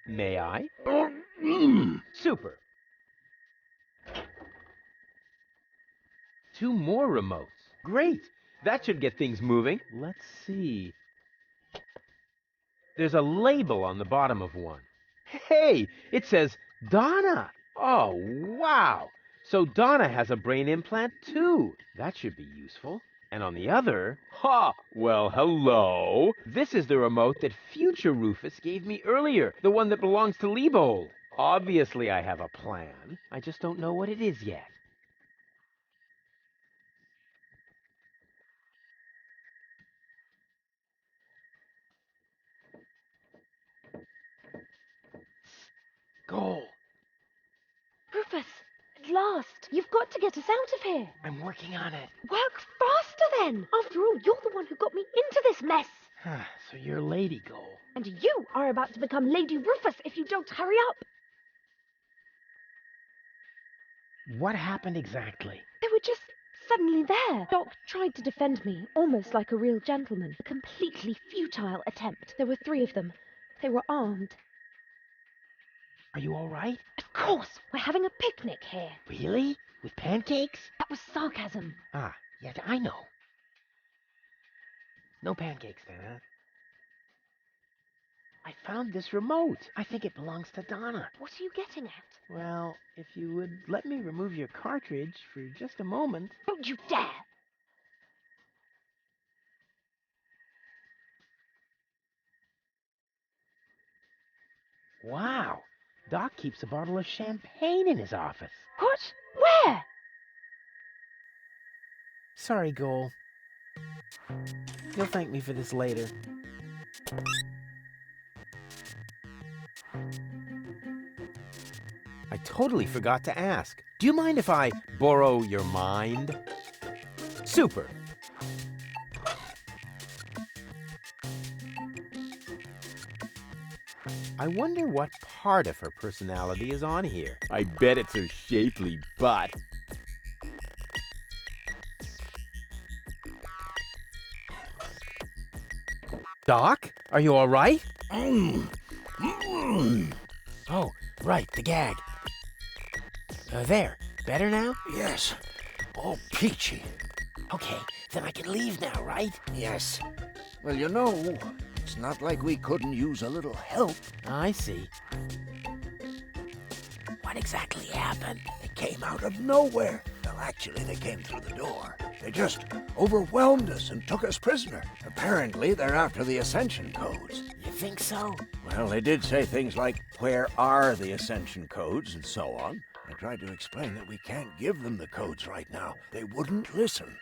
May I? Super. 2 more remotes. Great. That should get things moving. Let's see. There's a label on the bottom of one. Hey, it says Donna. Oh, wow. So Donna has a brain implant too. That should be useful. And on the other, well, hello. This is the remote that future Rufus gave me earlier, the one that belongs to Liebold. Obviously, I have a plan. I just don't know what it is yet. Goal. Rufus, at last! You've got to get us out of here. I'm working on it. Work faster then. After all, you're the one who got me into this mess. So you're Lady Goal. And you are about to become Lady Rufus if you don't hurry up. What happened exactly? They were just suddenly there. Doc tried to defend me, almost like a real gentleman. A completely futile attempt. There were 3 of them. They were armed. Are you all right? Of course, we're having a picnic here. Really? With pancakes? That was sarcasm. Yeah, I know. No pancakes then, huh? I found this remote. I think it belongs to Donna. What are you getting at? Well, if you would let me remove your cartridge for just a moment. Don't you dare! Wow. Doc keeps a bottle of champagne in his office. What? Where? Sorry, Goal. You'll thank me for this later. I totally forgot to ask. Do you mind if I borrow your mind? Super. I wonder what part of her personality is on here. I bet it's her shapely butt. Doc, are you all right? Oh, right, the gag. There, better now? Yes. All peachy. Okay, then I can leave now, right? Yes. Well, you know, it's not like we couldn't use a little help. I see. What exactly happened? They came out of nowhere. Well, actually, they came through the door. They just overwhelmed us and took us prisoner. Apparently, they're after the Ascension codes. You think so? Well, they did say things like, where are the Ascension codes, and so on. I tried to explain that we can't give them the codes right now. They wouldn't listen.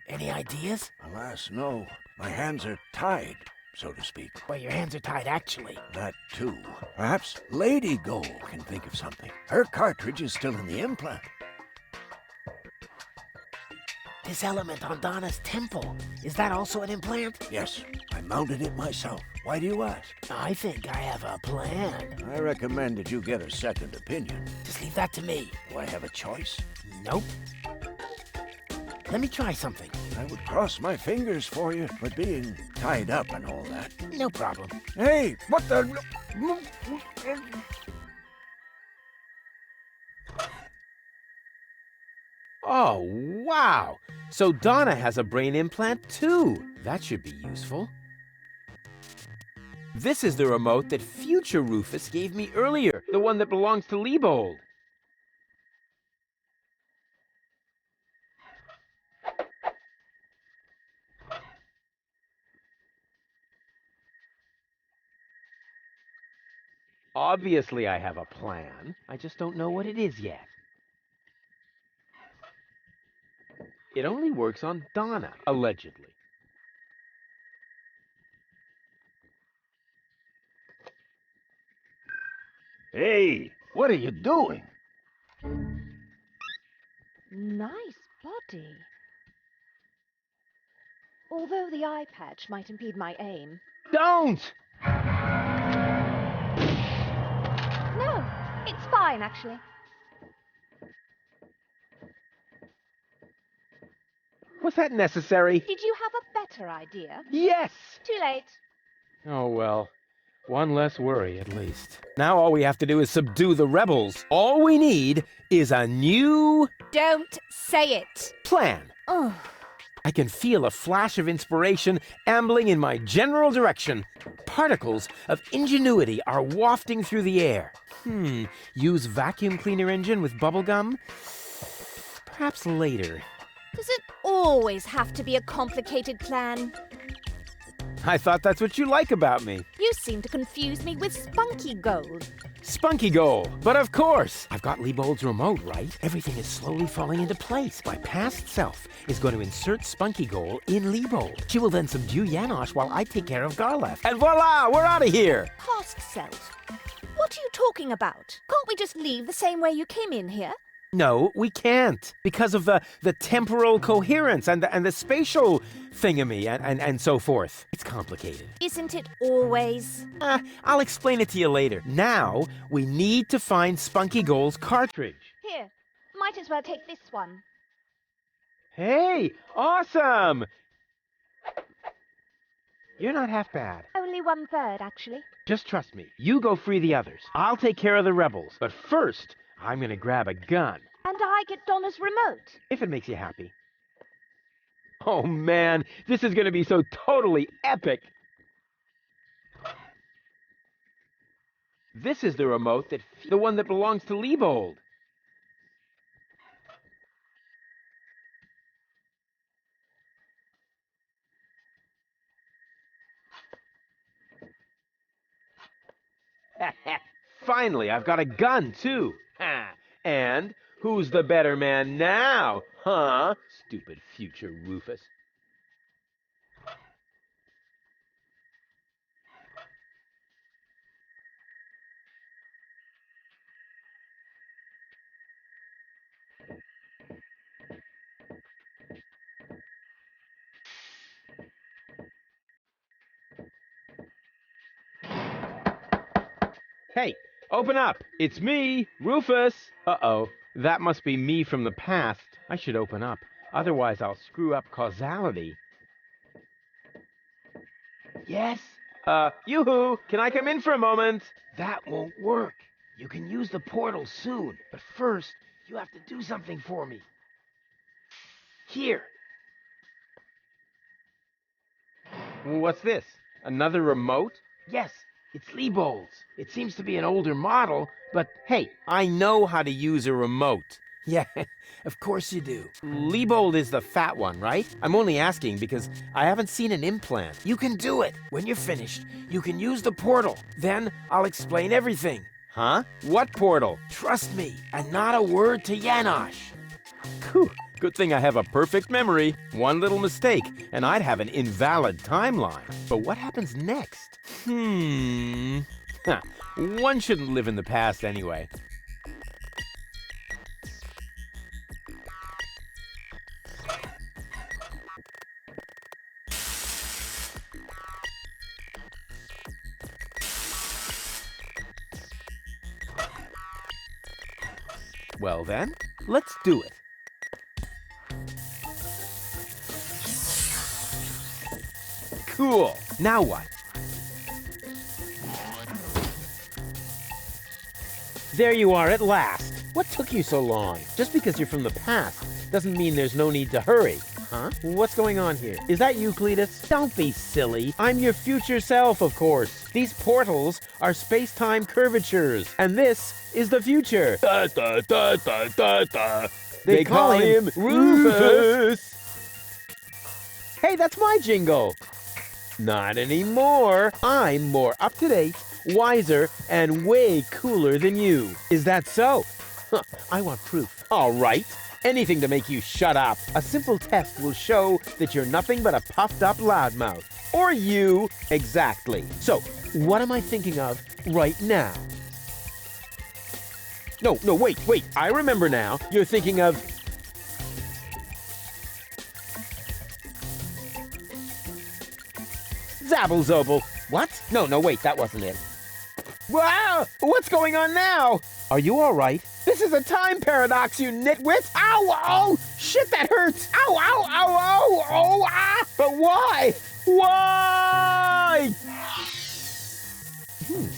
Any ideas? Alas, no. My hands are tied, so to speak. Well, your hands are tied, actually. That, too. Perhaps Lady Goal can think of something. Her cartridge is still in the implant. This element on Donna's temple, is that also an implant? Yes, I mounted it myself. Why do you ask? I think I have a plan. I recommend that you get a second opinion. Just leave that to me. Do I have a choice? Nope. Let me try something. I would cross my fingers for you, but being tied up and all that. No problem. Hey, what the... Oh, wow! So Donna has a brain implant too. That should be useful. This is the remote that future Rufus gave me earlier, the one that belongs to Liebold. Obviously, I have a plan. I just don't know what it is yet. It only works on Donna, allegedly. Hey, what are you doing? Nice body. Although the eye patch might impede my aim. Don't! No, it's fine, actually. Was that necessary? Did you have a better idea? Yes! Too late. Oh, well. One less worry, at least. Now all we have to do is subdue the rebels. All we need is a new Don't say it. plan. Oh, I can feel a flash of inspiration ambling in my general direction. Particles of ingenuity are wafting through the air. Use vacuum cleaner engine with bubblegum? Perhaps later. does it always have to be a complicated plan? I thought that's what you like about me. You seem to confuse me with Spunky Gold. Spunky Goal. But of course, I've got Liebold's remote, right? Everything is slowly falling into place. My past self is going to insert Spunky Goal in Liebold. She will then subdue Janosch while I take care of Garlef. And voila, we're out of here! Past self? What are you talking about? Can't we just leave the same way you came in here? No, we can't. Because of the temporal coherence and the spatial thingamy and so forth. It's complicated. Isn't it always? I'll explain it to you later. Now, we need to find Spunky Goal's cartridge. Here, might as well take this one. Hey, awesome! You're not half bad. Only 1/3, actually. Just trust me. You go free the others. I'll take care of the rebels. But first, I'm gonna grab a gun. And I get Donna's remote. If it makes you happy. Oh man, this is gonna be so totally epic! This is the remote the one that belongs to Liebold. Finally, I've got a gun, too. And who's the better man now? Huh? Stupid future Rufus. Hey, open up! It's me, Rufus! Uh-oh, that must be me from the past. I should open up, otherwise I'll screw up causality. Yes? Yoo-hoo! Can I come in for a moment? That won't work. You can use the portal soon, but first, you have to do something for me. Here. What's this? Another remote? Yes, it's Liebold's. It seems to be an older model, but hey, I know how to use a remote. Yeah, of course you do. Liebold is the fat one, right? I'm only asking because I haven't seen an implant. You can do it. When you're finished, you can use the portal. Then I'll explain everything. Huh? What portal? Trust me, and not a word to Janosch. Whew. Good thing I have a perfect memory. One little mistake, and I'd have an invalid timeline. But what happens next? One shouldn't live in the past anyway. Well then, let's do it. Cool. Now what? There you are at last. What took you so long? Just because you're from the past doesn't mean there's no need to hurry. Huh? What's going on here? Is that you, Cletus? Don't be silly. I'm your future self, of course. These portals are space-time curvatures, and this is the future. Da, da, da, da, da, da. They call him Rufus. Hey, that's my jingle. Not anymore. I'm more up-to-date, wiser, and way cooler than you. Is that so? I want proof. All right. Anything to make you shut up. A simple test will show that you're nothing but a puffed-up loudmouth. Or you. Exactly. So, what am I thinking of right now? No, wait. I remember now. You're thinking of... Zabble Zobel. What? No, wait, that wasn't it. Wow! What's going on now? Are you all right? This is a time paradox, you nitwit! Ow! Oh! Shit, that hurts! Ow! Ow! Ow! Ow! Oh! Ah! But why? Why?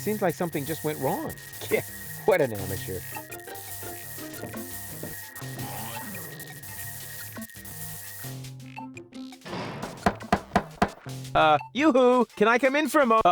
Seems like something just went wrong. Yeah, what an amateur. Yoo-hoo! Can I come in for a mo-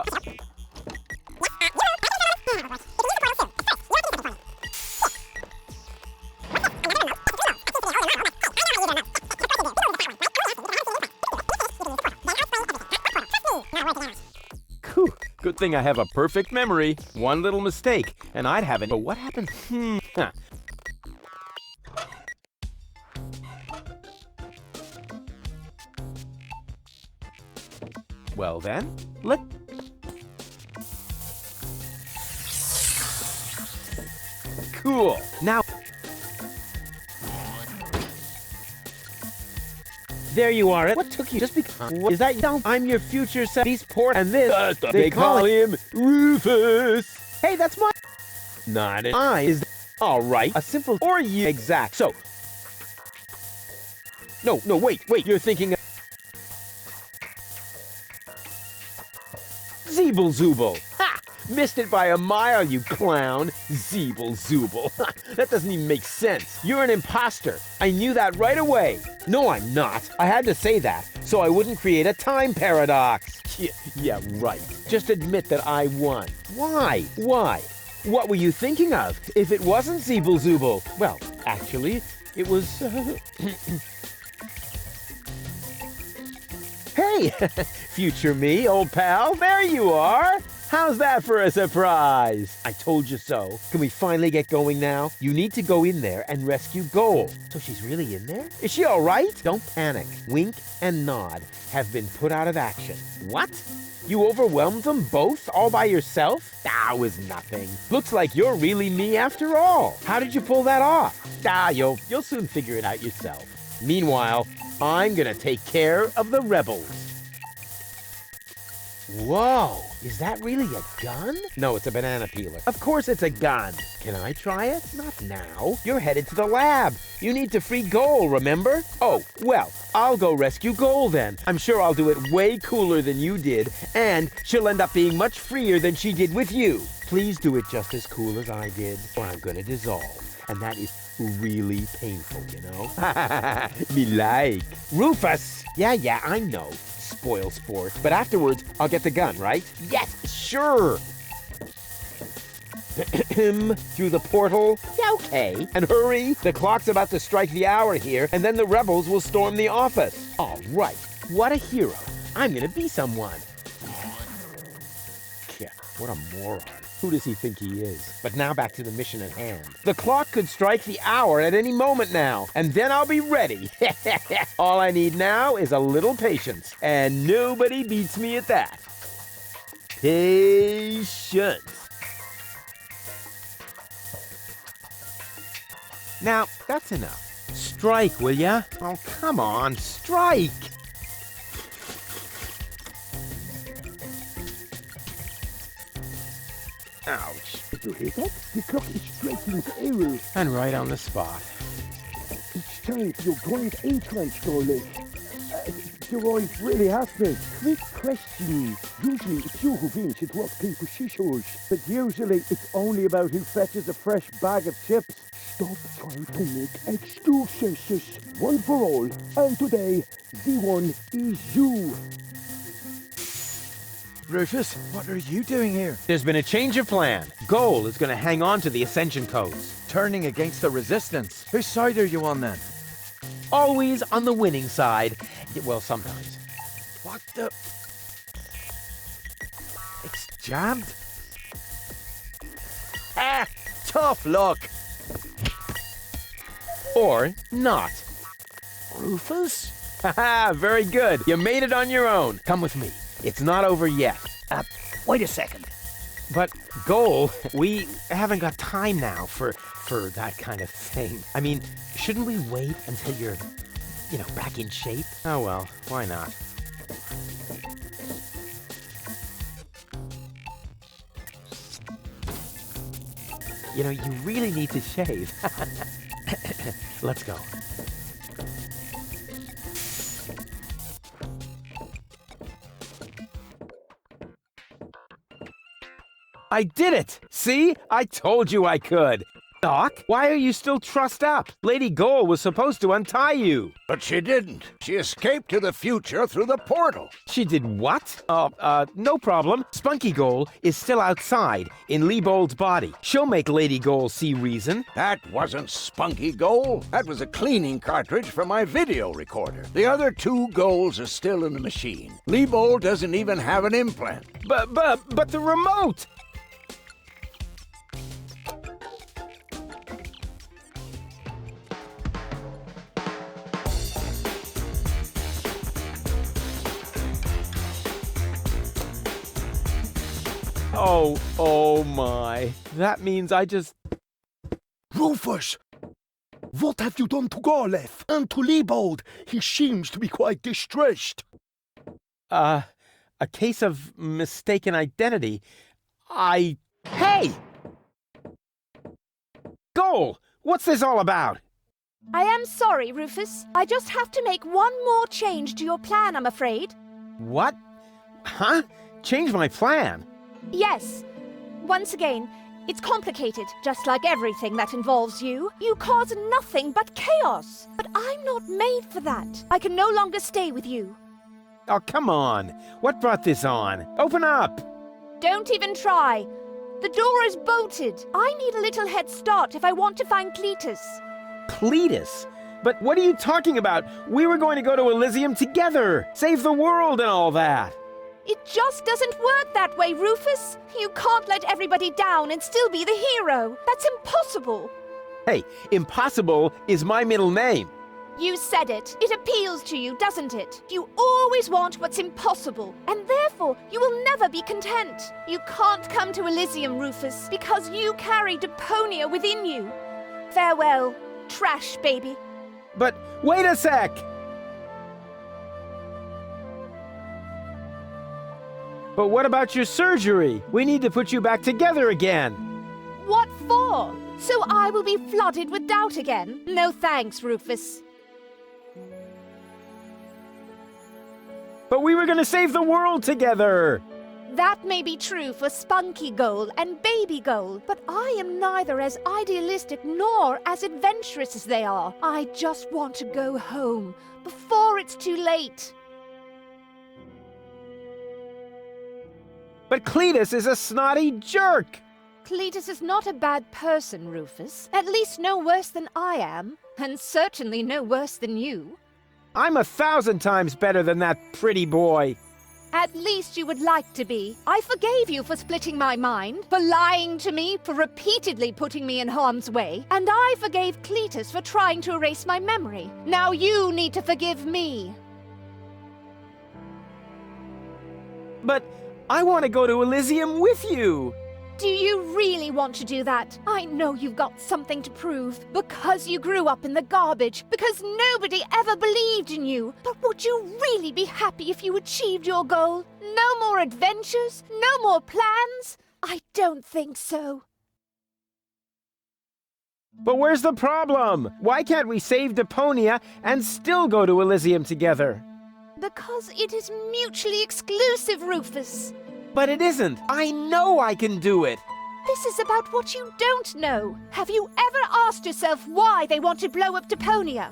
Whew, good thing I have a perfect memory. One little mistake, and I'd have it. But what happens? Huh. Well then, Cool. Now... There you are. What took you? Just because... Is that you? I'm your future These port and this... they call him Rufus. Hey, that's my... Not an I. Is... All right. A simple... Or you... Exact. So... No, wait. You're thinking of... Zeeble Zooble. Ha! Missed it by a mile, you clown. Zeeble Zooble. That doesn't even make sense. You're an imposter. I knew that right away. No, I'm not. I had to say that, so I wouldn't create a time paradox. Yeah, right. Just admit that I won. Why? What were you thinking of? If it wasn't Zeeble Zooble? Well, actually, it was... Hey, future me, old pal, there you are. How's that for a surprise? I told you so. Can we finally get going now? You need to go in there and rescue Goal. So she's really in there? Is she all right? Don't panic. Wink and Nod have been put out of action. What? You overwhelmed them both all by yourself? That was nothing. Looks like you're really me after all. How did you pull that off? You'll soon figure it out yourself. Meanwhile, I'm gonna take care of the rebels. Whoa, is that really a gun? No, it's a banana peeler. Of course it's a gun. Can I try it? Not now. You're headed to the lab. You need to free Goal, remember? Oh, well, I'll go rescue Goal then. I'm sure I'll do it way cooler than you did, and she'll end up being much freer than she did with you. Please do it just as cool as I did, or I'm gonna dissolve. And that is really painful, you know? Me like. Rufus! Yeah, I know. Spoil sport. But afterwards, I'll get the gun, right? Yes, sure! Through the portal? Yeah, okay. And hurry! The clock's about to strike the hour here, and then the rebels will storm the office. All right. What a hero. I'm gonna be someone. Yeah, what a moron. Who does he think he is? But now back to the mission at hand. The clock could strike the hour at any moment now, and then I'll be ready. All I need now is a little patience, and nobody beats me at that. Patience. Now, that's enough. Strike, will ya? Oh, come on, strike! Ouch. Did you hear that? The clock is striking the arrow. And right on the spot. It's time for your grand entrance, darling. Your eyes really happening. Quick question. Usually it's you who wins at rock, paper, scissors. But usually it's only about who fetches a fresh bag of chips. Stop trying to make excuses. One for all. And today, the one is you. Rufus, what are you doing here? There's been a change of plan. Goal is going to hang on to the Ascension codes. Turning against the Resistance. Whose side are you on then? Always on the winning side. Well, sometimes. What the... It's jammed? Ah! Tough luck! Or not. Rufus? Haha, very good. You made it on your own. Come with me. It's not over yet. Wait a second. But, Goal, we haven't got time now for that kind of thing. I mean, shouldn't we wait until you're, back in shape? Oh well, why not? You really need to shave. Let's go. I did it! See? I told you I could! Doc, why are you still trussed up? Lady Goal was supposed to untie you. But she didn't. She escaped to the future through the portal. She did what? No problem. Spunky Goal is still outside in Liebold's body. She'll make Lady Goal see reason. That wasn't Spunky Goal. That was a cleaning cartridge for my video recorder. The other two goals are still in the machine. Liebold doesn't even have an implant. But the remote! Oh my. That means I just... Rufus! What have you done to Garleth and to Liebold? He seems to be quite distressed. A case of mistaken identity. Hey! Goal! What's this all about? I am sorry, Rufus. I just have to make one more change to your plan, I'm afraid. What? Huh? Change my plan? Yes. Once again, it's complicated, just like everything that involves you. You cause nothing but chaos. But I'm not made for that. I can no longer stay with you. Oh, come on. What brought this on? Open up! Don't even try. The door is bolted. I need a little head start if I want to find Cletus. Cletus? But what are you talking about? We were going to go to Elysium together. Save the world and all that. It just doesn't work that way, Rufus. You can't let everybody down and still be the hero. That's impossible. Hey, impossible is my middle name. You said it. It appeals to you, doesn't it? You always want what's impossible, and therefore you will never be content. You can't come to Elysium, Rufus, because you carry Deponia within you. Farewell, trash baby. But wait a sec! But what about your surgery? We need to put you back together again. What for? So I will be flooded with doubt again? No thanks, Rufus. But we were gonna save the world together! That may be true for Spunky Goal and Baby Goal, but I am neither as idealistic nor as adventurous as they are. I just want to go home before it's too late. But Cletus is a snotty jerk! Cletus is not a bad person, Rufus. At least no worse than I am, and certainly no worse than you. I'm 1,000 times better than that pretty boy. At least you would like to be. I forgave you for splitting my mind, for lying to me, for repeatedly putting me in harm's way, and I forgave Cletus for trying to erase my memory. Now you need to forgive me. But I want to go to Elysium with you. Do you really want to do that? I know you've got something to prove. Because you grew up in the garbage. Because nobody ever believed in you. But would you really be happy if you achieved your goal? No more adventures? No more plans? I don't think so. But where's the problem? Why can't we save Deponia and still go to Elysium together? Because it is mutually exclusive, Rufus. But it isn't. I know I can do it. This is about what you don't know. Have you ever asked yourself why they want to blow up Deponia?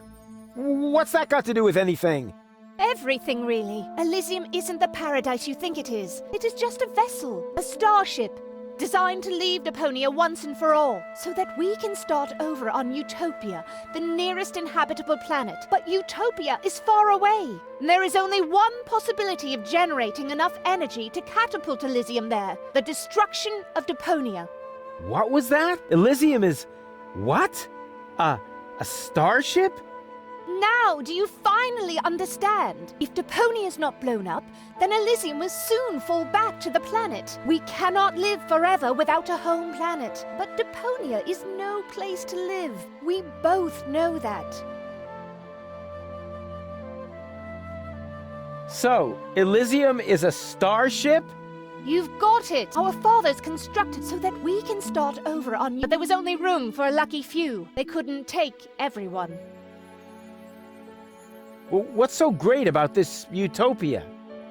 What's that got to do with anything? Everything, really. Elysium isn't the paradise you think it is. It is just a vessel, a starship, designed to leave Deponia once and for all, so that we can start over on Utopia, the nearest inhabitable planet. But Utopia is far away. There is only one possibility of generating enough energy to catapult Elysium there, the destruction of Deponia. What was that? Elysium is... what? A starship? Now, do you finally understand? If Deponia is not blown up, then Elysium will soon fall back to the planet. We cannot live forever without a home planet. But Deponia is no place to live. We both know that. So, Elysium is a starship? You've got it! Our fathers constructed so that we can start over on... But there was only room for a lucky few. They couldn't take everyone. Well, what's so great about this Utopia?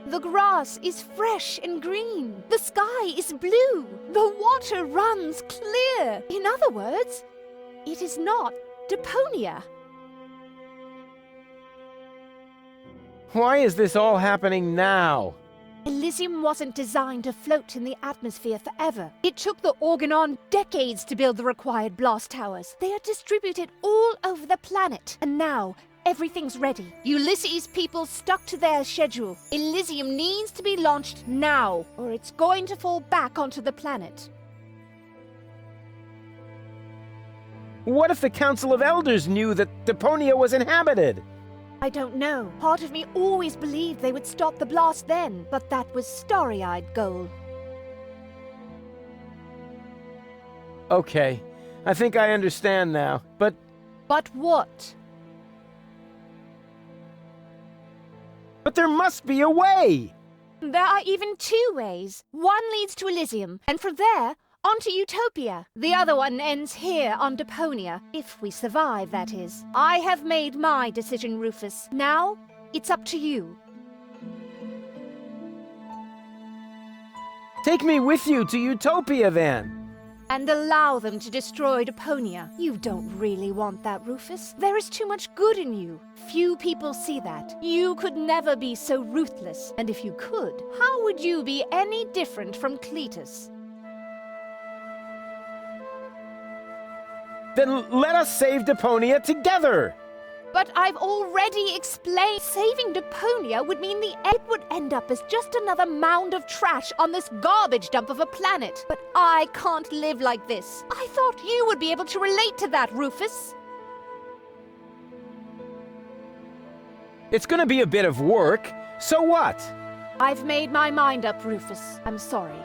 The grass is fresh and green. The sky is blue. The water runs clear. In other words, it is not Deponia. Why is this all happening now? Elysium wasn't designed to float in the atmosphere forever. It took the Organon decades to build the required blast towers. They are distributed all over the planet, and now everything's ready. Ulysses' people stuck to their schedule. Elysium needs to be launched now, or it's going to fall back onto the planet. What if the Council of Elders knew that Deponia was inhabited? I don't know. Part of me always believed they would stop the blast then, but that was starry-eyed Goal. Okay, I think I understand now, but... But what? But there must be a way! There are even two ways. One leads to Elysium, and from there, onto Utopia. The other one ends here on Deponia, if we survive, that is. I have made my decision, Rufus. Now, it's up to you. Take me with you to Utopia, then! And allow them to destroy Deponia. You don't really want that, Rufus. There is too much good in you. Few people see that. You could never be so ruthless. And if you could, how would you be any different from Cletus? Then let us save Deponia together! But I've already explained saving Deponia would mean it would end up as just another mound of trash on this garbage dump of a planet. But I can't live like this. I thought you would be able to relate to that, Rufus. It's gonna be a bit of work, so what? I've made my mind up, Rufus. I'm sorry.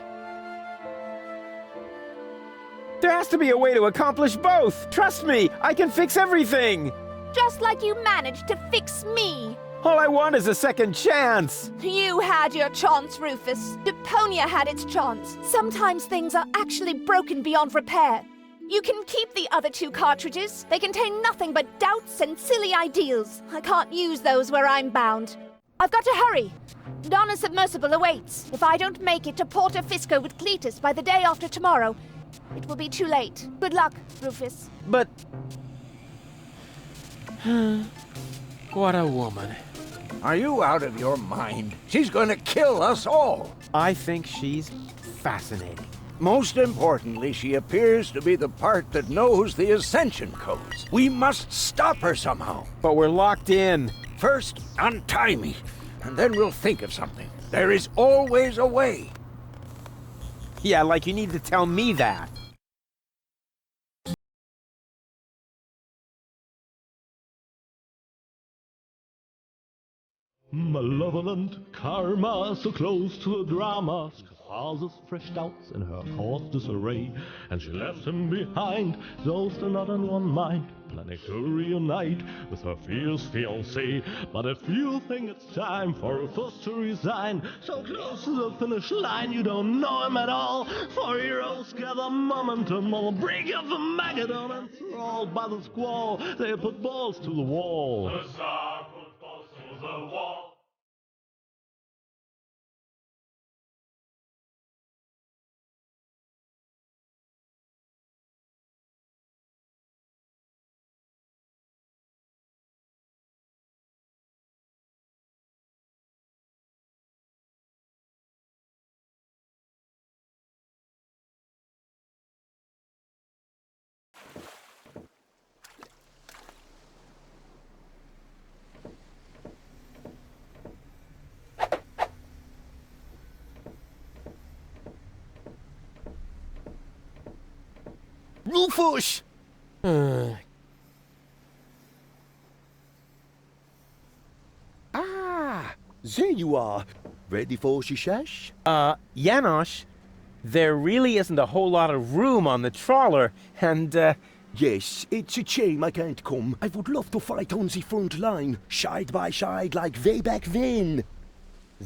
There has to be a way to accomplish both! Trust me, I can fix everything! Just like you managed to fix me. All I want is a second chance! You had your chance, Rufus. Deponia had its chance. Sometimes things are actually broken beyond repair. You can keep the other two cartridges. They contain nothing but doubts and silly ideals. I can't use those where I'm bound. I've got to hurry. Donna's submersible awaits. If I don't make it to Porta Fisco with Cletus by the day after tomorrow, it will be too late. Good luck, Rufus. But... what a woman. Are you out of your mind? She's going to kill us all. I think she's fascinating. Most importantly, she appears to be the part that knows the Ascension codes. We must stop her somehow. But we're locked in. First, untie me, and then we'll think of something. There is always a way. Yeah, like you need to tell me that. Malevolent karma, so close to a drama. Causes fresh doubts in her course disarray, and she left him behind. Those still not in one mind, planning to reunite with her fierce fiancé. But if you think it's time for Rufus to resign, so close to the finish line you don't know him at all. For heroes gather momentum, all break of the Magadon, and enthralled by the squall, they put balls to the wall. The Tsar put balls to the wall. Rufus! There you are. Ready for success? Janosch, there really isn't a whole lot of room on the trawler, and, Yes, it's a shame I can't come. I would love to fight on the front line, side by side like way back then.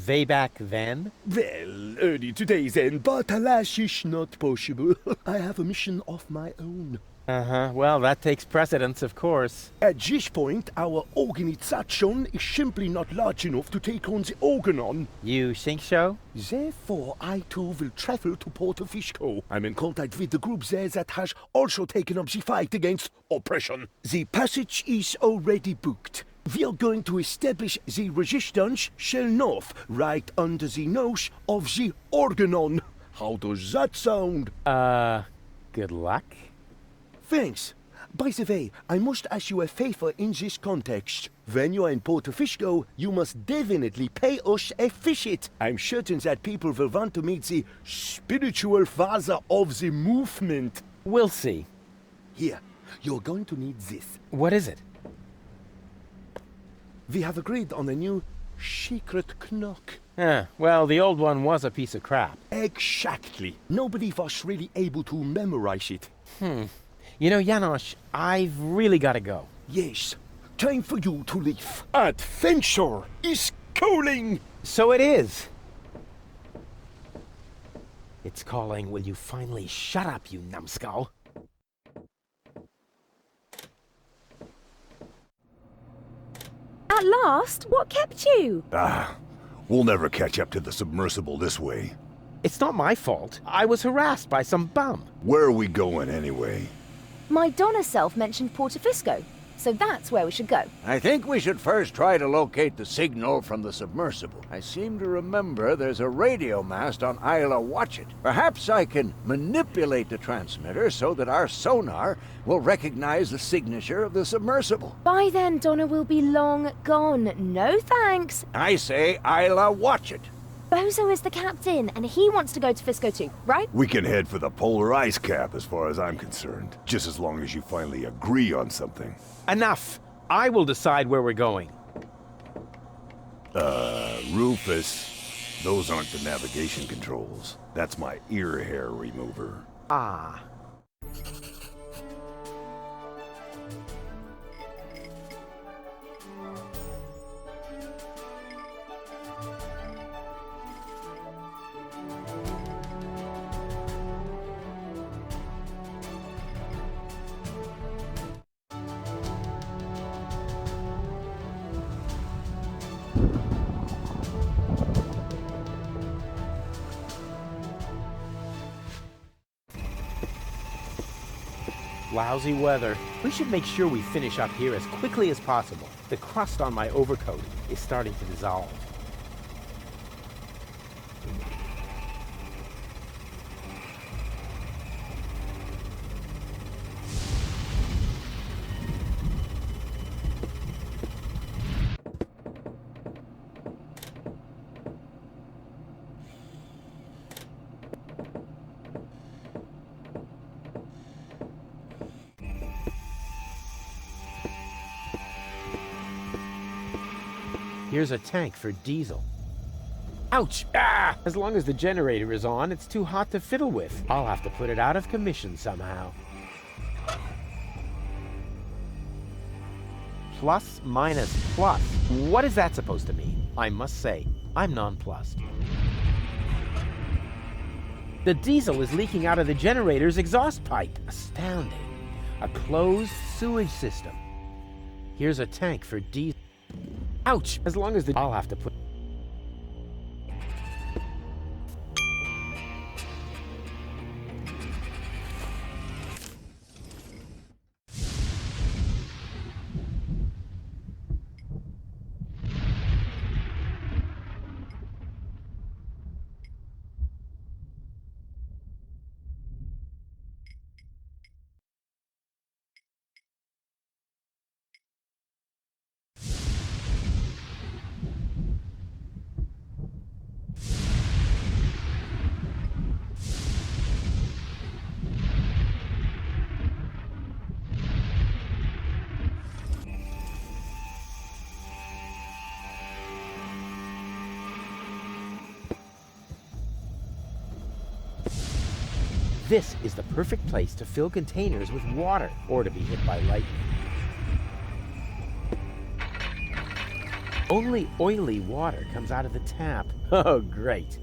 way back then? Well, early today then, but alas, it's not possible. I have a mission of my own. Uh-huh. Well, that takes precedence, of course. At this point, our organization is simply not large enough to take on the organon. You think so? Therefore, I too will travel to Porta Fisco. I'm in contact with the group there that has also taken up the fight against oppression. The passage is already booked. We are going to establish the resistance shell north, right under the nose of the organon. How does that sound? Good luck. Thanks. By the way, I must ask you a favor in this context. When you are in Porta Fisco, you must definitely pay us a visit. I'm certain that people will want to meet the spiritual father of the movement. We'll see. Here, you're going to need this. What is it? We have agreed on a new secret knock. Well, the old one was a piece of crap. Exactly. Nobody was really able to memorize it. You know, Janosch, I've really got to go. Yes, time for you to leave. Adventure is calling! So it is. It's calling, will you finally shut up, you numbskull? At last? What kept you? We'll never catch up to the submersible this way. It's not my fault. I was harassed by some bum. Where are we going anyway? My Donna self mentioned Porta Fisco, so that's where we should go. I think we should first try to locate the signal from the submersible. I seem to remember there's a radio mast on Isla Watchit. Perhaps I can manipulate the transmitter so that our sonar will recognize the signature of the submersible. By then, Donna will be long gone. No thanks. I say Isla Watchit. Bozo is the captain, and he wants to go to Fisco too, right? We can head for the polar ice cap as far as I'm concerned. Just as long as you finally agree on something. Enough! I will decide where we're going. Rufus, those aren't the navigation controls. That's my ear hair remover. Ah. Lousy weather. We should make sure we finish up here as quickly as possible. The crust on my overcoat is starting to dissolve. Here's a tank for diesel. Ouch! Ah! As long as the generator is on, it's too hot to fiddle with. I'll have to put it out of commission somehow. Plus, minus, plus. What is that supposed to mean? I must say, I'm nonplussed. The diesel is leaking out of the generator's exhaust pipe. Astounding. A closed sewage system. Here's a tank for diesel. Ouch! As long as the... I'll have to put... This is the perfect place to fill containers with water, or to be hit by lightning. Only oily water comes out of the tap. Oh, great.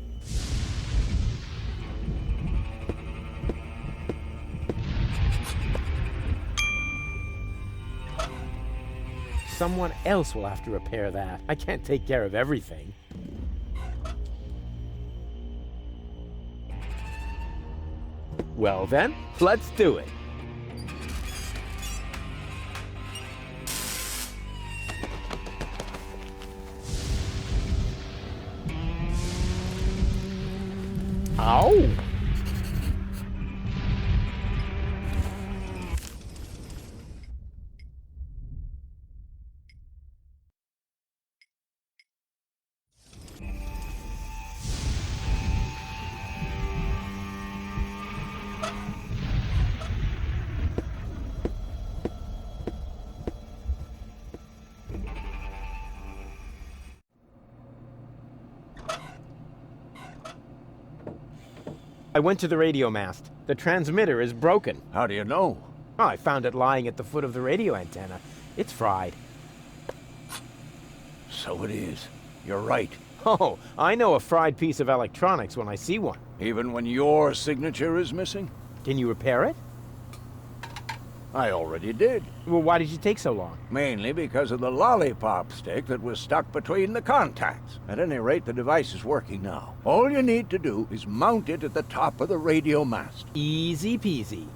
someone else will have to repair that. I can't take care of everything. Well then, let's do it. Ow! I went to the radio mast. The transmitter is broken. How do you know? Oh, I found it lying at the foot of the radio antenna. It's fried. So it is. You're right. Oh, I know a fried piece of electronics when I see one. Even when your signature is missing? Can you repair it? I already did. Well, why did you take so long? Mainly because of the lollipop stick that was stuck between the contacts. At any rate, the device is working now. All you need to do is mount it at the top of the radio mast. Easy peasy.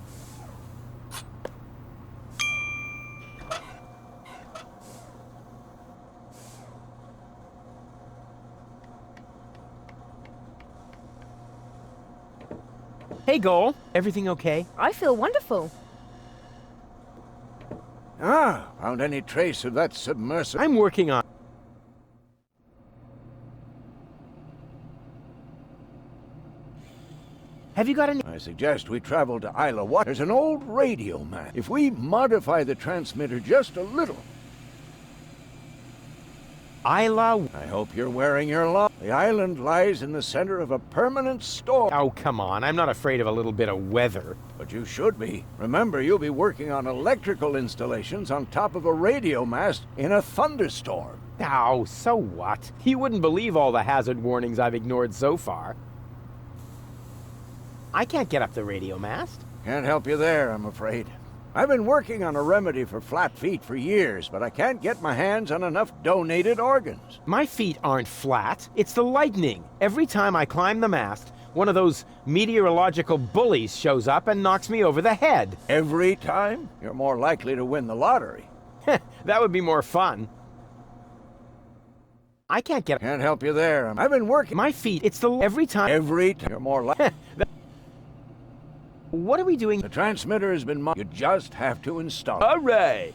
Hey, Goal. Everything okay? I feel wonderful. Ah, found any trace of that submersible? I'm working on... Have you got any... I suggest we travel to Isla. What? There's an old radio mast. If we modify the transmitter just a little... Isla... I hope you're wearing your lock. The island lies in the center of a permanent storm. Oh, come on. I'm not afraid of a little bit of weather. But you should be. Remember, you'll be working on electrical installations on top of a radio mast in a thunderstorm. Oh, so what? You wouldn't believe all the hazard warnings I've ignored so far. I can't get up the radio mast. Can't help you there, I'm afraid. I've been working on a remedy for flat feet for years, but I can't get my hands on enough donated organs. My feet aren't flat. It's the lightning. Every time I climb the mast, one of those meteorological bullies shows up and knocks me over the head. Every time? You're more likely to win the lottery. That would be more fun. I can't get... Can't help you there. I've been working... My feet, it's the... Every time... Every time. You're more likely... What are we doing? The transmitter has been... You just have to install it. Hooray!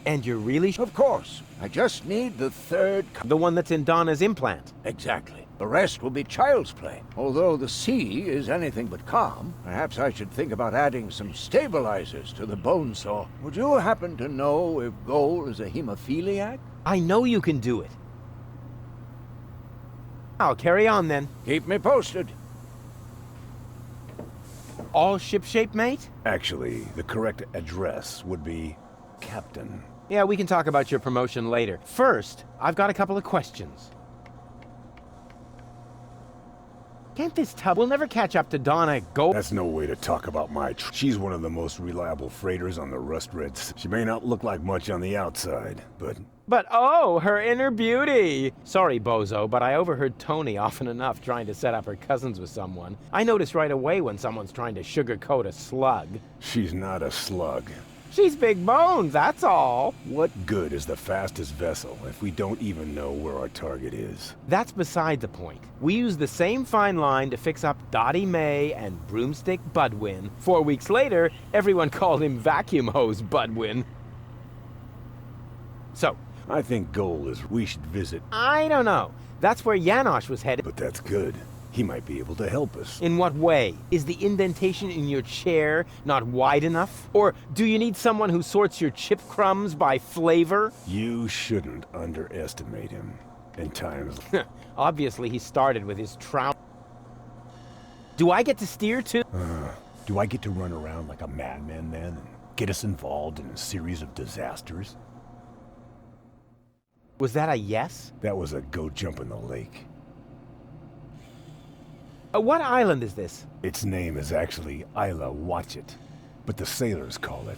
And you're really... Of course. I just need the third... The one that's in Donna's implant. Exactly. The rest will be child's play. Although the sea is anything but calm, perhaps I should think about adding some stabilizers to the bone saw. Would you happen to know if Goal is a hemophiliac? I know you can do it. I'll carry on then. Keep me posted. All shipshape, mate? Actually, the correct address would be Captain. Yeah, we can talk about your promotion later. First, I've got a couple of questions. Can't this tub... We'll never catch up to Donna-Goal. That's no way to talk about my She's one of the most reliable freighters on the Rust Red. She may not look like much on the outside, but... But oh, her inner beauty! Sorry, bozo, but I overheard Tony often enough trying to set up her cousins with someone. I notice right away when someone's trying to sugarcoat a slug. She's not a slug. She's big bones, that's all. What good is the fastest vessel if we don't even know where our target is? That's beside the point. We used the same fine line to fix up Dottie May and Broomstick Budwin. 4 weeks later, everyone called him Vacuum Hose Budwin. So, I think goal is we should visit. I don't know. That's where Janosch was headed. But that's good. He might be able to help us. In what way? Is the indentation in your chair not wide enough? Or do you need someone who sorts your chip crumbs by flavor? You shouldn't underestimate him. In times... Obviously, he started with his trout. Do I get to steer too? Do I get to run around like a madman then and get us involved in a series of disasters? Was that a yes? That was a go jump in the lake. What island is this? Its name is actually Isla Watchit, but the sailors call it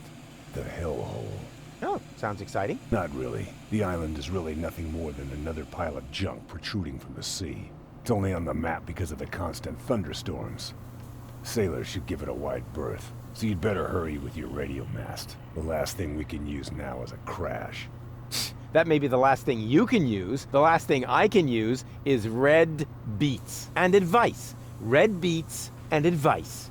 the Hellhole. Oh, sounds exciting. Not really. The island is really nothing more than another pile of junk protruding from the sea. It's only on the map because of the constant thunderstorms. Sailors should give it a wide berth, so you'd better hurry with your radio mast. The last thing we can use now is a crash. That may be the last thing you can use. The last thing I can use is red beets and advice. Red beets and advice.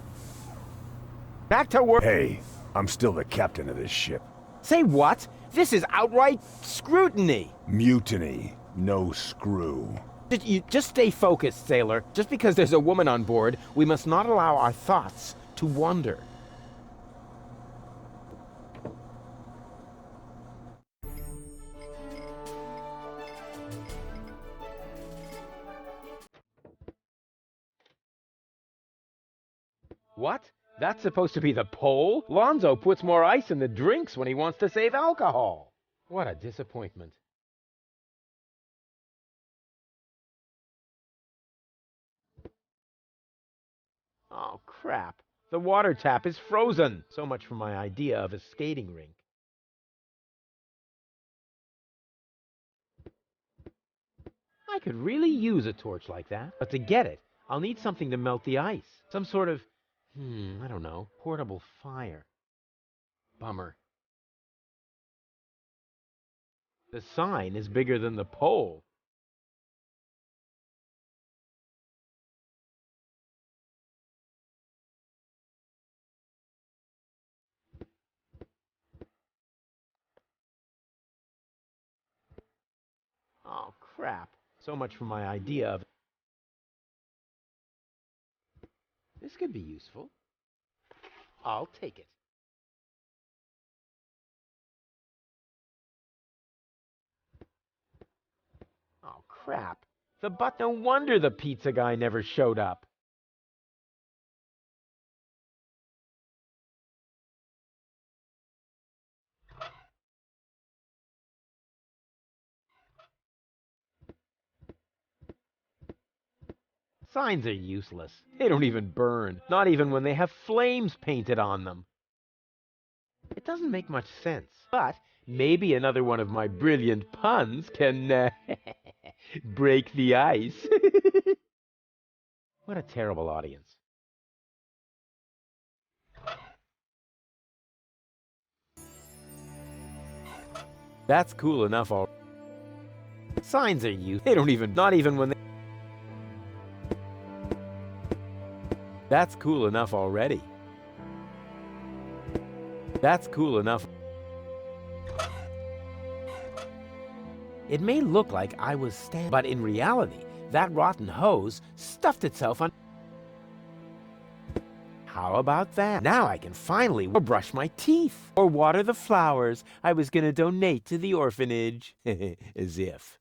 Back to work. Hey, I'm still the captain of this ship. Say what? This is outright scrutiny. Mutiny. No screw. You just stay focused, sailor. Just because there's a woman on board, we must not allow our thoughts to wander. What? That's supposed to be the pole? Lonzo puts more ice in the drinks when he wants to save alcohol. What a disappointment. Oh, crap. The water tap is frozen. So much for my idea of a skating rink. I could really use a torch like that. But to get it, I'll need something to melt the ice. Some sort of, I don't know, portable fire. Bummer. The sign is bigger than the pole. Oh, crap. So much for my idea of... This could be useful. I'll take it. Oh, crap. No wonder the pizza guy never showed up. Signs are useless. They don't even burn. Not even when they have flames painted on them. It doesn't make much sense. But maybe another one of my brilliant puns can break the ice. What a terrible audience. That's cool enough already. Signs are useless. They don't even... Not even when they... That's cool enough already. That's cool enough. It may look like I was standing, but in reality, that rotten hose stuffed itself on... How about that? Now I can finally brush my teeth or water the flowers I was gonna donate to the orphanage. As if.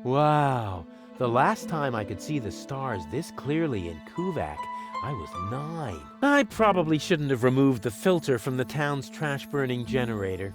Wow, the last time I could see the stars this clearly in Kuvak, I was 9. I probably shouldn't have removed the filter from the town's trash-burning generator.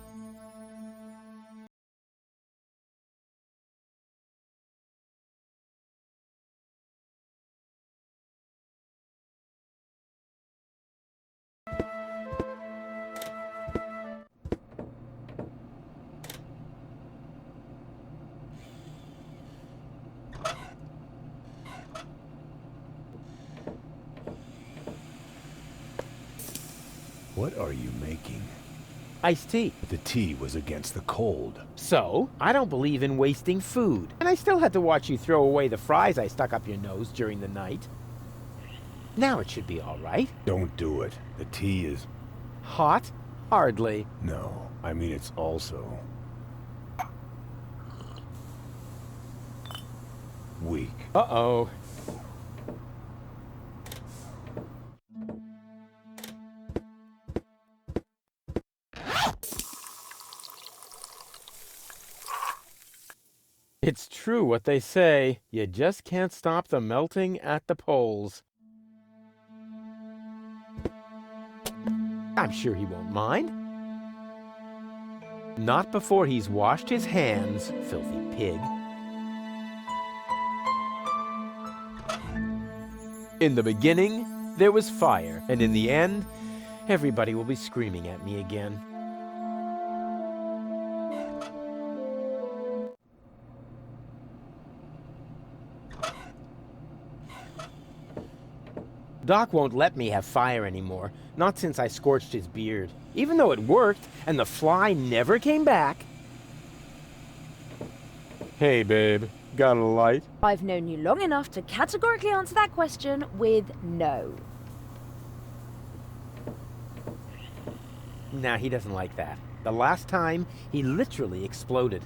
What are you making? Iced tea. The tea was against the cold. So, I don't believe in wasting food. And I still had to watch you throw away the fries I stuck up your nose during the night. Now it should be all right. Don't do it. The tea is... Hot? Hardly. No, I mean it's also... weak. Uh-oh. It's true what they say. You just can't stop the melting at the poles. I'm sure he won't mind. Not before he's washed his hands, filthy pig. In the beginning, there was fire, and in the end, everybody will be screaming at me again. Doc won't let me have fire anymore, not since I scorched his beard. Even though it worked, and the fly never came back. Hey, babe. Got a light? I've known you long enough to categorically answer that question with no. Nah, he doesn't like that. The last time, he literally exploded.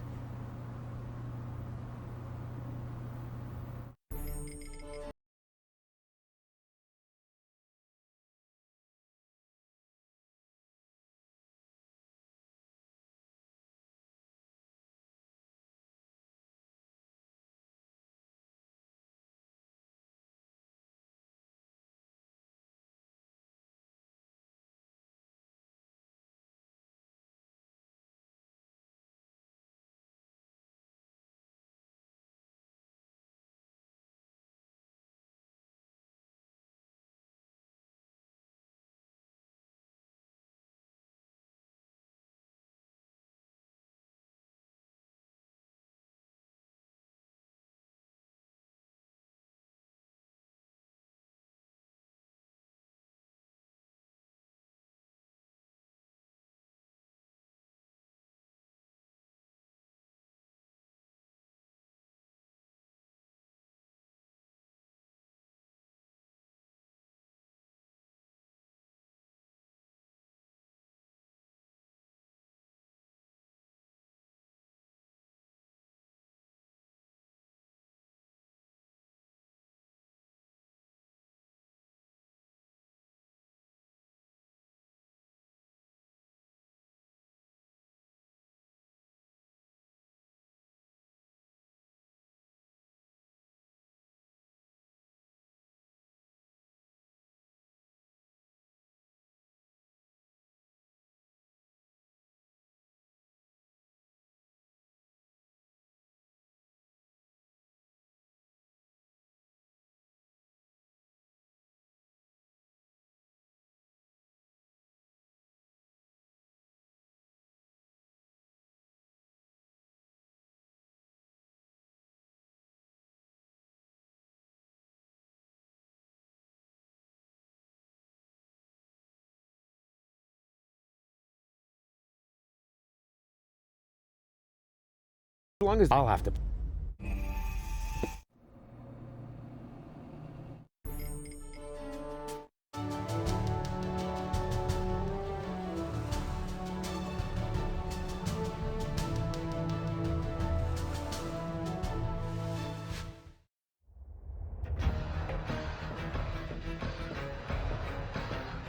As long as I'll have to...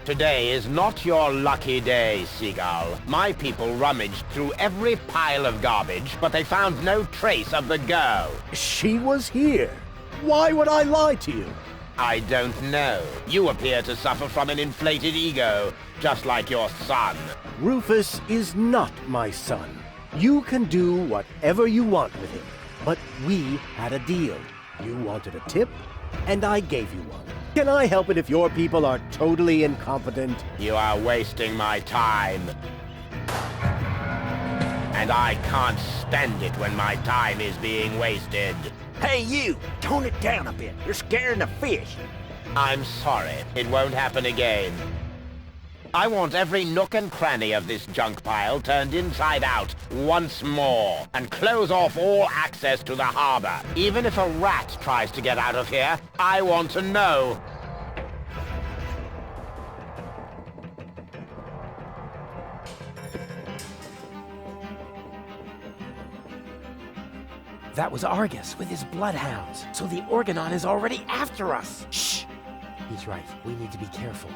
Today is not your lucky day, Seagull. My people rummaged through every pile of garbage, but they found no trace of the girl. She was here. Why would I lie to you? I don't know. You appear to suffer from an inflated ego, just like your son. Rufus is not my son. You can do whatever you want with him. But we had a deal. You wanted a tip, and I gave you one. Can I help it if your people are totally incompetent? You are wasting my time. And I can't stand it when my time is being wasted. Hey, you! Tone it down a bit. You're scaring the fish. I'm sorry. It won't happen again. I want every nook and cranny of this junk pile turned inside out once more, and close off all access to the harbor. Even if a rat tries to get out of here, I want to know. That was Argus with his bloodhounds, so the Organon is already after us. Shh! He's right. We need to be careful.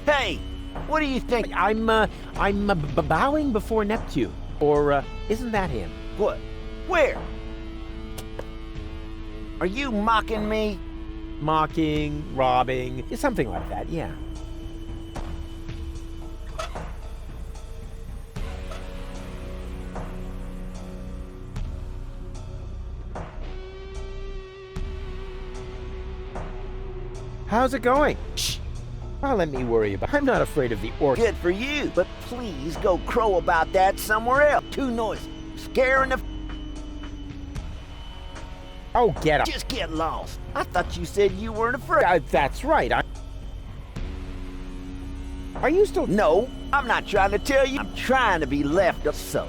Hey! What do you think? I'm bowing before Neptune. Or, isn't that him? What? Where? Are you mocking me? Mocking, robbing, something like that, yeah. How's it going? Shh. Well, let me worry about. I'm not afraid of the orc. Good for you, but please go crow about that somewhere else. Too noisy. Scaring the... Oh, get up. Just get lost. I thought you said you weren't afraid. That's right. Are you still... No, I'm not trying to tell you. I'm trying to be left up so.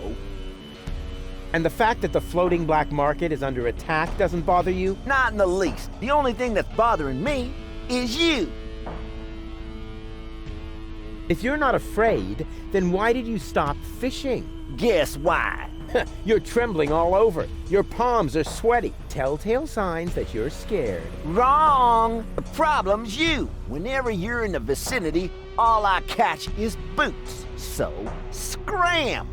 And the fact that the floating black market is under attack doesn't bother you? Not in the least. The only thing that's bothering me is you. If you're not afraid, then why did you stop fishing? Guess why? You're trembling all over. Your palms are sweaty. Telltale signs that you're scared. Wrong! The problem's you. Whenever you're in the vicinity, all I catch is boots. So, scram!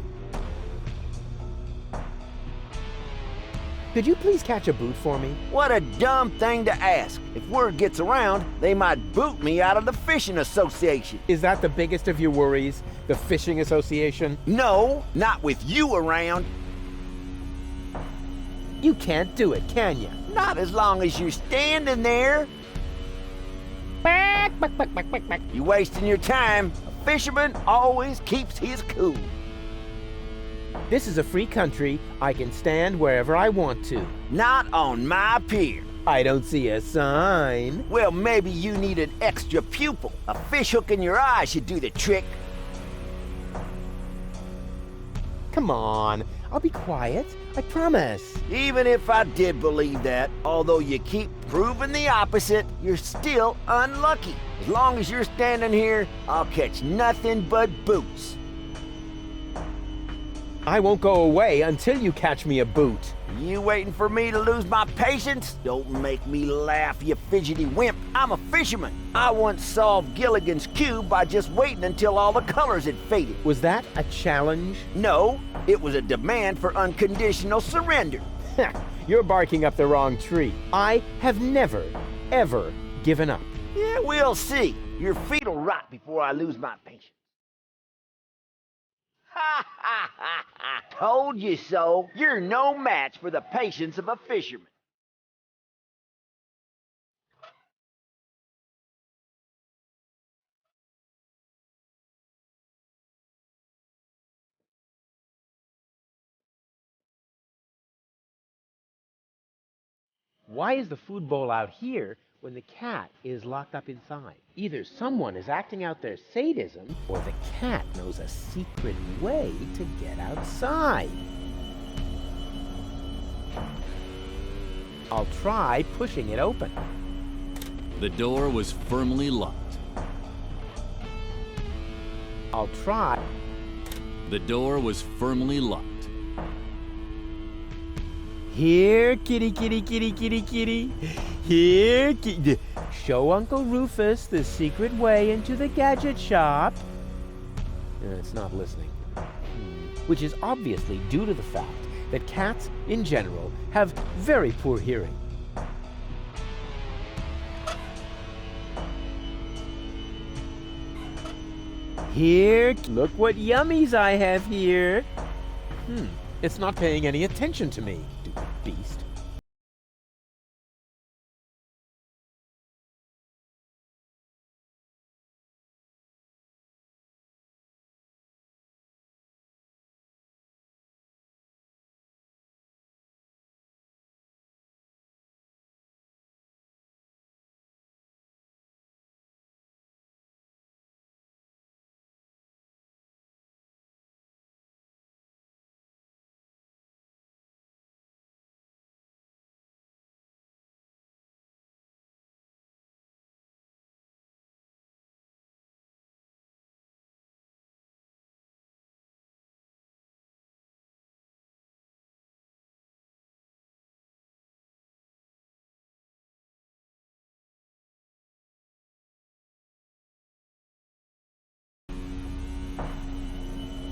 Could you please catch a boot for me? What a dumb thing to ask. If word gets around, they might boot me out of the fishing association. Is that the biggest of your worries? The fishing association? No, not with you around. You can't do it, can you? Not as long as you're standing there. You're wasting your time. A fisherman always keeps his cool. This is a free country. I can stand wherever I want to. Not on my pier. I don't see a sign. Well, maybe you need an extra pupil. A fish hook in your eye should do the trick. Come on, I'll be quiet. I promise. Even if I did believe that, although you keep proving the opposite, you're still unlucky. As long as you're standing here, I'll catch nothing but boots. I won't go away until you catch me a boot. You waiting for me to lose my patience? Don't make me laugh, you fidgety wimp. I'm a fisherman. I once solved Gilligan's Cube by just waiting until all the colors had faded. Was that a challenge? No, it was a demand for unconditional surrender. You're barking up the wrong tree. I have never, ever given up. Yeah, we'll see. Your feet will rot before I lose my patience. Ha ha ha ha! Told you so. You're no match for the patience of a fisherman. Why is the food bowl out here when the cat is locked up inside? Either someone is acting out their sadism, Or the cat knows a secret way to get outside. I'll try pushing it open. The door was firmly locked. I'll try. The door was firmly locked. Here, kitty, kitty, kitty, kitty, kitty. Here, kitty. Show Uncle Rufus the secret way into the gadget shop. It's not listening. Which is obviously due to the fact that cats, in general, have very poor hearing. Here, look what yummies I have here. It's not paying any attention to me, stupid beast.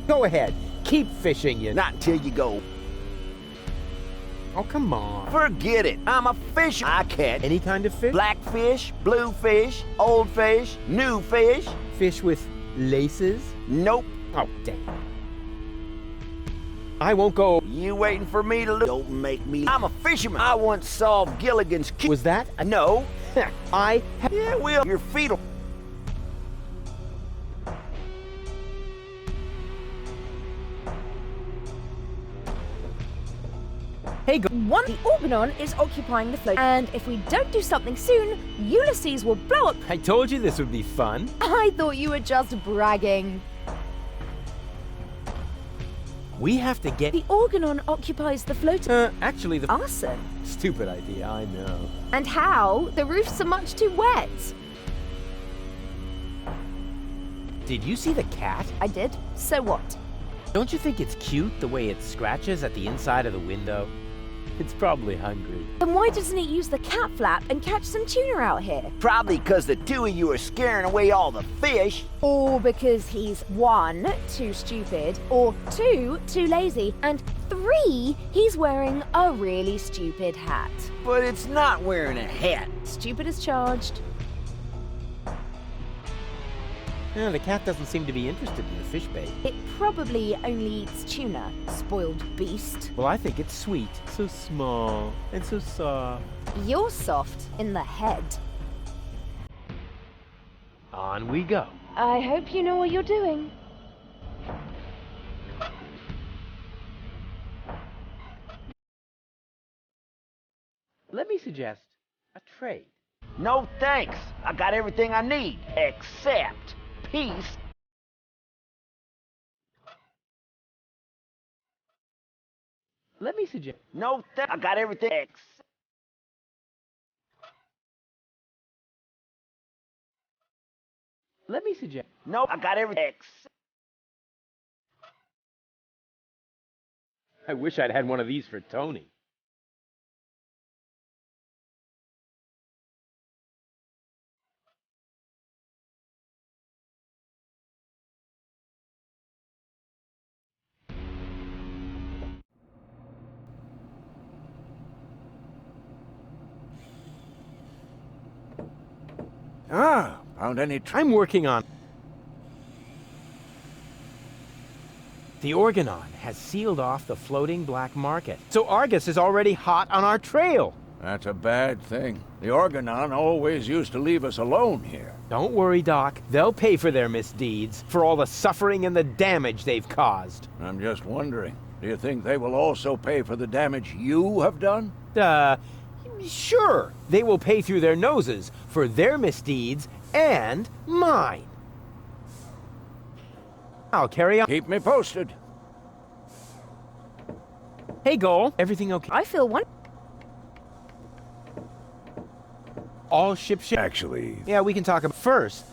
Go ahead. Keep fishing, you... Not until you go. Oh, come on. Forget it. I'm a fisher. I catch Any kind of fish? blackfish, bluefish, old fish, new fish. Fish with laces? Nope. Oh, damn. I won't go... You waiting for me to lose? Don't make me... I'm a fisherman. I once solved Gilligan's Cube. Was that a... No, Yeah, well, your feet'll... Hey, go. One, the Organon is occupying the float, and if we don't do something soon, Ulysses will blow up. I told you this would be fun. I thought you were just bragging. We have to get... The Organon occupies the float. Actually, the... Arson. Stupid idea, I know. And how? The roofs are much too wet. Did you see the cat? I did. So what? Don't you think it's cute the way it scratches at the inside of the window? It's probably hungry. Then why doesn't it use the cat flap and catch some tuna out here? Probably because the two of you are scaring away all the fish. Or because he's 1, too stupid, or 2, too lazy, and 3, he's wearing a really stupid hat. But it's not wearing a hat. Stupid is charged. Yeah, the cat doesn't seem to be interested in the fish bait. It probably only eats tuna, spoiled beast. Well, I think it's sweet. So small and so soft. You're soft in the head. On we go. I hope you know what you're doing. Let me suggest a trade. No thanks. I got everything I need, except peace. Let me suggest... No thanks. I got everything except... Let me suggest... No, I got everything except... I wish I'd had one of these for Tony. Ah, found any... I'm working on... The Organon has sealed off the floating black market, so Argus is already hot on our trail. That's a bad thing. The Organon always used to leave us alone here. Don't worry, Doc. They'll pay for their misdeeds, for all the suffering and the damage they've caused. I'm just wondering, do you think they will also pay for the damage you have done? Sure. They will pay through their noses for their misdeeds and mine. I'll carry on. Keep me posted. Hey, Goal. Everything okay? I feel one. All ship. Actually... Yeah, we can talk about first.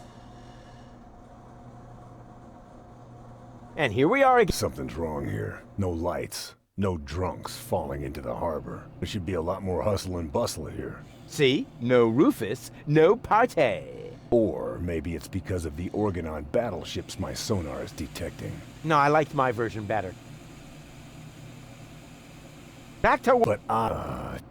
And here we are again. Something's wrong here. No lights. No drunks falling into the harbor. There should be a lot more hustle and bustle here. See? No Rufus, no party. Or maybe it's because of the Organon battleships my sonar is detecting. No, I liked my version better. Back to work. But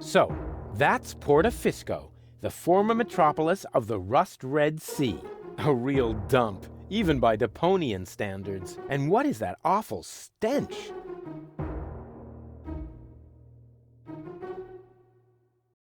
So, that's Porta Fisco, the former metropolis of the rust-red sea. A real dump, even by Deponian standards. And what is that awful stench?